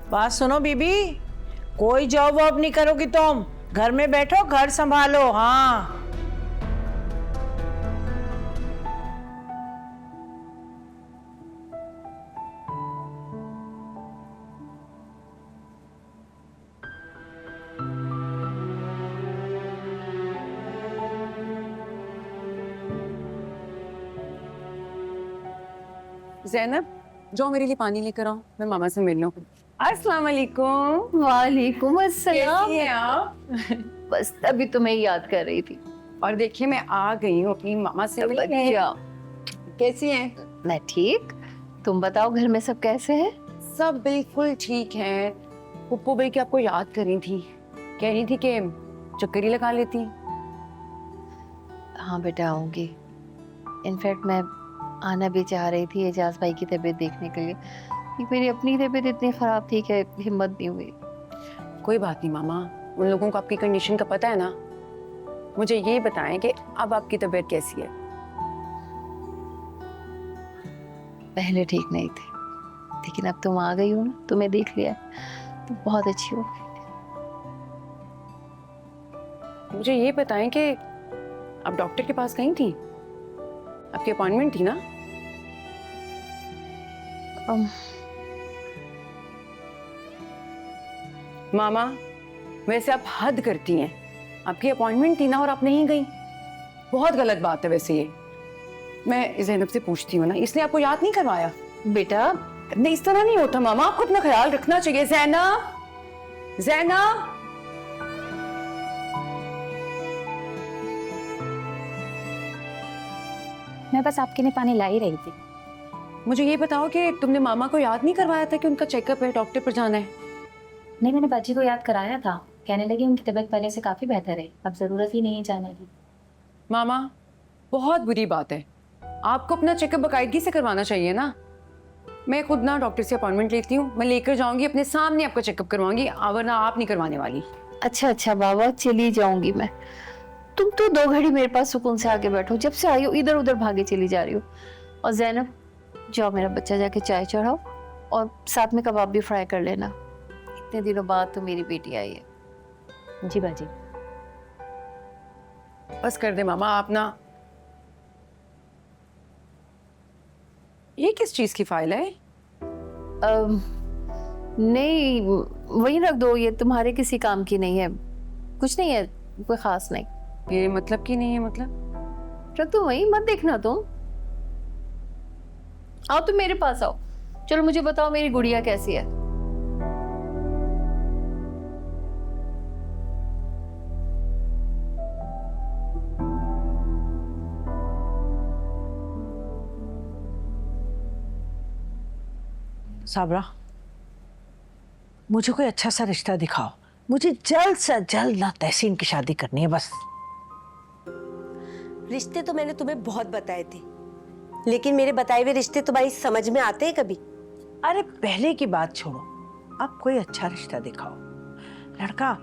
बात सुनो बीबी, कोई जॉब वॉब नहीं करोगी तुम, घर में बैठो, घर संभालो। हाँ ज़ैनब, जाओ मेरे लिए पानी लेकर आओ, मैं मामा से मिल लूं। अस्सलाम वालेकुम। वालेकुम अस्सलाम। कैसी हैं आप? बस अभी तुम्हें याद कर रही थी। और देखिए मैं आ गई हूँ अपनी मामा से मिलने। अच्छा, कैसी हैं? मैं ठीक। तुम बताओ घर में सब कैसे हैं? सब बिल्कुल ठीक हैं। पुप्पू भाई की आपको याद कर रही थी, कह रही थी कि चक्कर ही लगा लेती। हाँ बेटा आऊंगी। इनफैक्ट मैं आना भी चाह रही थी एजाज भाई की तबीयत देखने के लिए, कि मेरी अपनी तबीयत इतनी खराब थी कि हिम्मत नहीं हुई। कोई बात नहीं मामा, उन लोगों को आपकी कंडीशन का पता है ना। मुझे ये बताएं कि अब आपकी तबीयत कैसी है? पहले ठीक नहीं थी, लेकिन अब तुम आ गई हो ना, तुम्हें देख लिया तो बहुत अच्छी हो गई। मुझे ये बताएं कि आप डॉक्टर के पास गई थी? आपकी अपॉइंटमेंट थी ना? मामा, वैसे आप हद करती हैं। आपकी अपॉइंटमेंट थी ना और आप नहीं गई, बहुत गलत बात है वैसे ये। मैं ज़ैनब से पूछती हूँ ना, इसने आपको याद नहीं करवाया? बेटा नहीं, इस तरह नहीं होता मामा, आपको अपना ख्याल रखना चाहिए। ज़ैनब, ज़ैनब। मैं बस आपके लिए पानी ला ही रही थी। मुझे ये बताओ कि तुमने मामा को याद नहीं करवाया था कि उनका चेकअप है, डॉक्टर पर जाना है? नहीं, मैंने बाजी को याद कराया था, कहने लगी उनकी तबीयत पहले से काफ़ी बेहतर है, अब ज़रूरत ही नहीं है जाने की। मामा, बहुत बुरी बात है, आपको अपना चेकअप बाकायदगी से करवाना चाहिए ना। मैं खुद ना डॉक्टर से अपॉइंटमेंट लेती हूँ, मैं लेकर जाऊंगी, अपने सामने आपका चेकअप करवाऊंगी, वरना आप नहीं करवाने वाली। अच्छा अच्छा बाबा, चली जाऊंगी मैं। तुम तो 2 घड़ी मेरे पास सुकून से आके बैठो, जब से आई हो इधर उधर भागे चली जा रही हो। और ज़ैनब, जाओ मेरा बच्चा जाके चाय चढ़ाओ और साथ में कबाब भी फ्राई कर लेना। इतने दिनों बाद तो मेरी बेटी आई है। जी बाजी। बस कर दे मामा आप ना। ये किस चीज की फाइल है? नहीं, वही रख दो, ये तुम्हारे किसी काम की नहीं है। कुछ नहीं है, कोई खास नहीं। ये मतलब की नहीं है? मतलब रख दो वही, मत देखना तुम। आओ तुम मेरे पास आओ। चलो मुझे बताओ मेरी गुड़िया कैसी है। साबरा, मुझे कोई अच्छा सा रिश्ता दिखाओ, मुझे जल्द से जल्द ना तहसीन की शादी करनी है बस। रिश्ते तो मैंने तुम्हें बहुत बताए थे, लेकिन मेरे बताए हुए रिश्ते तुम्हारी समझ में आते हैं कभी? अरे पहले की बात छोड़ो, अब कोई अच्छा रिश्ता दिखाओ। लड़का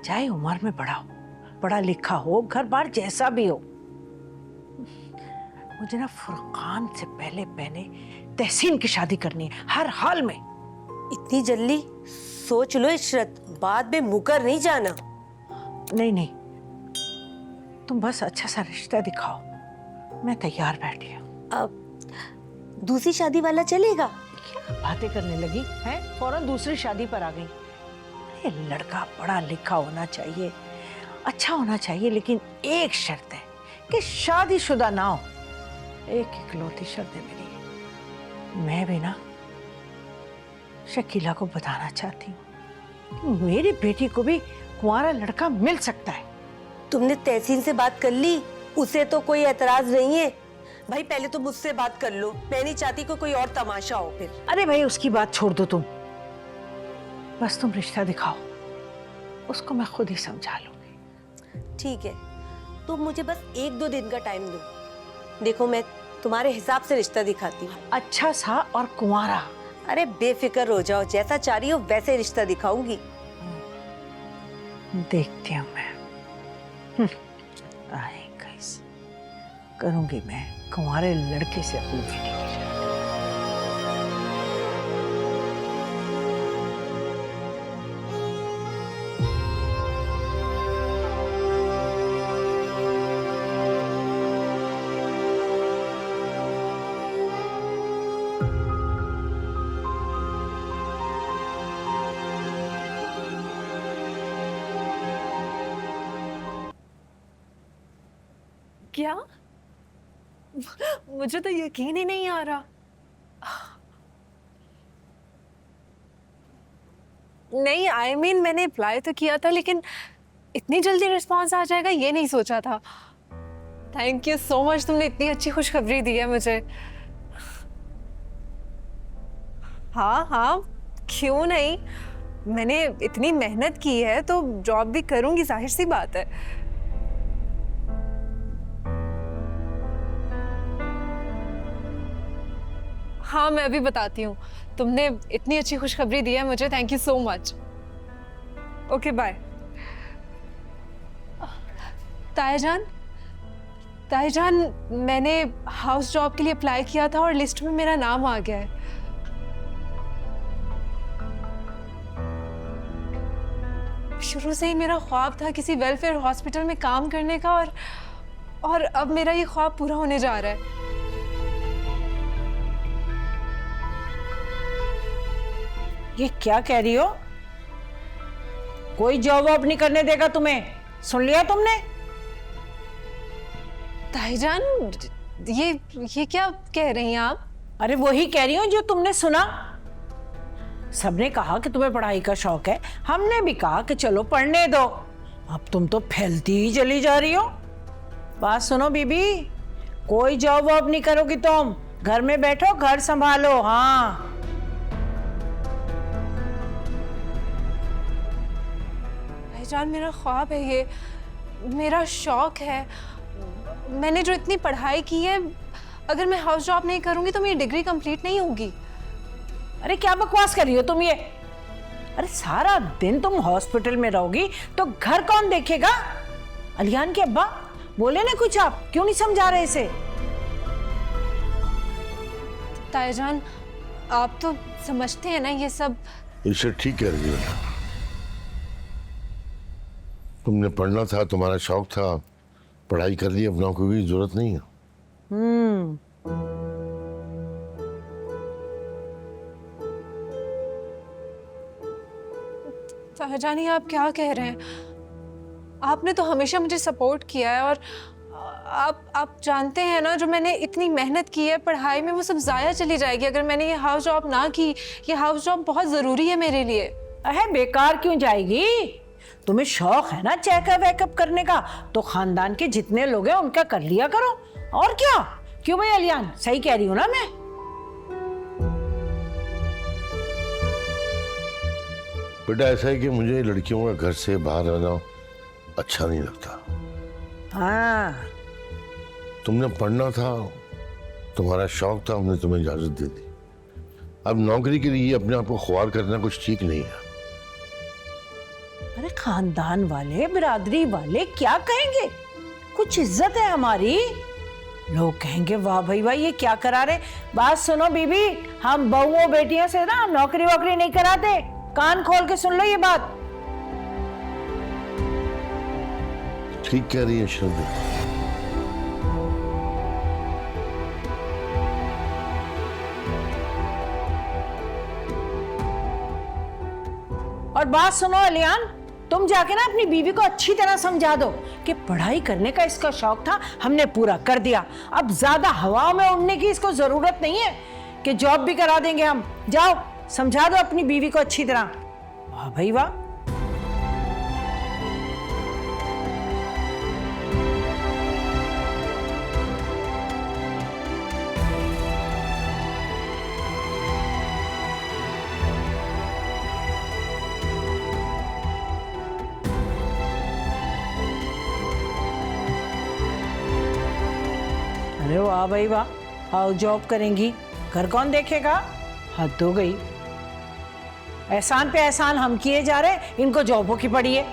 चाहे उम्र में बड़ा हो, पढ़ा लिखा हो, घर बार जैसा भी हो। मुझे ना फुरकान से पहले पहले तहसीन की शादी करनी है, हर हाल में। इतनी जल्दी? सोच लो इशरत, बाद में मुकर नहीं जाना। नहीं नहीं, तुम बस अच्छा सा रिश्ता दिखाओ, मैं तैयार बैठी हूँ। अब दूसरी शादी वाला चलेगा? क्या बातें करने लगी हैं? फौरन दूसरी शादी पर आ गई। अरे लड़का पढ़ा लिखा होना चाहिए, अच्छा होना चाहिए, लेकिन एक शर्त है कि शादीशुदा ना हो। एक इकलौती शर्त है मेरी। मैं भी ना शकीला को बताना चाहती हूँ कि मेरी बेटी को भी कुंवारा लड़का मिल सकता है। तुमने तहसीन से बात कर ली? उसे तो कोई एतराज नहीं है। भाई पहले तो मुझसे बात कर लो, मैं नहीं चाहती कोई और तमाशा हो फिर। अरे भाई उसकी बात छोड़ दो तुम, बस तुम रिश्ता दिखाओ, उसको मैं खुद ही समझा लूंगी। ठीक है, तुम मुझे बस 1-2 दिन का टाइम दो। देखो मैं तुम्हारे हिसाब से रिश्ता दिखाती हूँ। अच्छा सा और कुंवारा। अरे बेफिक्र हो जाओ, जैसा चाह रही हो वैसे रिश्ता दिखाऊंगी। देखती हूँ मैं। आएगा इस, करूंगी मैं कुंवारे लड़के से अपनी बेटी की शादी। क्या? मुझे तो यकीन ही नहीं आ रहा। नहीं, I mean, मैंने अप्लाई तो किया था, लेकिन इतनी जल्दी रिस्पॉन्स आ जाएगा ये नहीं सोचा था। थैंक यू सो मच, तुमने इतनी अच्छी खुशखबरी दी है मुझे। हाँ हाँ, क्यों नहीं, मैंने इतनी मेहनत की है तो जॉब भी करूंगी, जाहिर सी बात है। हाँ, मैं अभी बताती हूँ। तुमने इतनी अच्छी खुशखबरी दी है मुझे, thank you so much. Okay bye. तायाजान, तायाजान, मैंने हाउस जॉब के लिए अप्लाई किया था और लिस्ट में मेरा नाम आ गया है। शुरू से ही मेरा ख्वाब था किसी वेलफेयर हॉस्पिटल में काम करने का, और अब मेरा ये ख्वाब पूरा होने जा रहा है। ये क्या कह रही हो? कोई जॉब वॉब नहीं करने देगा तुम्हें, सुन लिया तुमने? ताईजान, ये क्या कह रही हैं आप? अरे वही कह रही हूँ जो तुमने सुना। सबने कहा कि तुम्हें पढ़ाई का शौक है, हमने भी कहा कि चलो पढ़ने दो। अब तुम तो फैलती ही चली जा रही हो। बात सुनो बीबी, कोई जॉब वॉब नहीं करोगी तुम, घर में बैठो, घर संभालो। हाँ, ताईजान, मेरा ख्वाब है ये, मेरा शौक है। मैंने जो इतनी पढ़ाई की है, अगर मैं हाउस जॉब नहीं करूंगी तो मेरी डिग्री कंप्लीट नहीं होगी। अरे क्या बकवास कर रही हो तुम ये? अरे सारा दिन तुम हॉस्पिटल में रहोगी तो घर कौन देखेगा? अलियान के अब्बा बोले ना कुछ, आप क्यों नहीं समझा रहे इसे? ताईजान, आप तो समझते हैं ना ये सब। इसे ठीक कह रही हो। तुमने पढ़ना था, तुम्हारा शौक था, पढ़ाई कर ली, अब नौकरी की जरूरत नहीं है। ताईजान, आप क्या कह रहे हैं? आपने तो हमेशा मुझे सपोर्ट किया है, और आप जानते हैं ना, जो मैंने इतनी मेहनत की है पढ़ाई में, वो सब जाया चली जाएगी अगर मैंने ये हाउस जॉब ना की। ये हाउस जॉब बहुत जरूरी है मेरे लिए। अरे बेकार क्यों जाएगी? तुम्हें शौक है ना चेकअप वेकअप करने का, तो खानदान के जितने लोग हैं उनका कर लिया करो। और क्या? क्यों भाई अलियान, सही कह रही हूँ ना मैं? बेटा ऐसा है कि मुझे लड़कियों का घर से बाहर रहना अच्छा नहीं लगता। हाँ, तुमने पढ़ना था, तुम्हारा शौक था, हमने तुम्हें इजाजत दे दी। अब नौकरी के लिए अपने आप को ख्वार करना कुछ ठीक नहीं है। अरे खानदान वाले, बिरादरी वाले क्या कहेंगे? कुछ इज्जत है हमारी। लोग कहेंगे वाह भाई वाह, ये क्या करा रहे। बात सुनो बीबी, हम बहुओं बेटियों से ना नौकरी वोकरी नहीं कराते। कान खोल के सुन लो ये बात। ठीक कह रही है श्रद्धा। और बात सुनो अलियान, तुम जाके ना अपनी बीवी को अच्छी तरह समझा दो कि पढ़ाई करने का इसका शौक था, हमने पूरा कर दिया। अब ज्यादा हवाओं में उड़ने की इसको जरूरत नहीं है कि जॉब भी करा देंगे हम। जाओ समझा दो अपनी बीवी को अच्छी तरह। वाह भाई वाह। अरे वाह भाई वाह, हाउस जॉब करेंगी, घर कौन देखेगा? हद हो गई। एहसान पे एहसान हम किए जा रहे, इनको जॉबों की पड़ी है।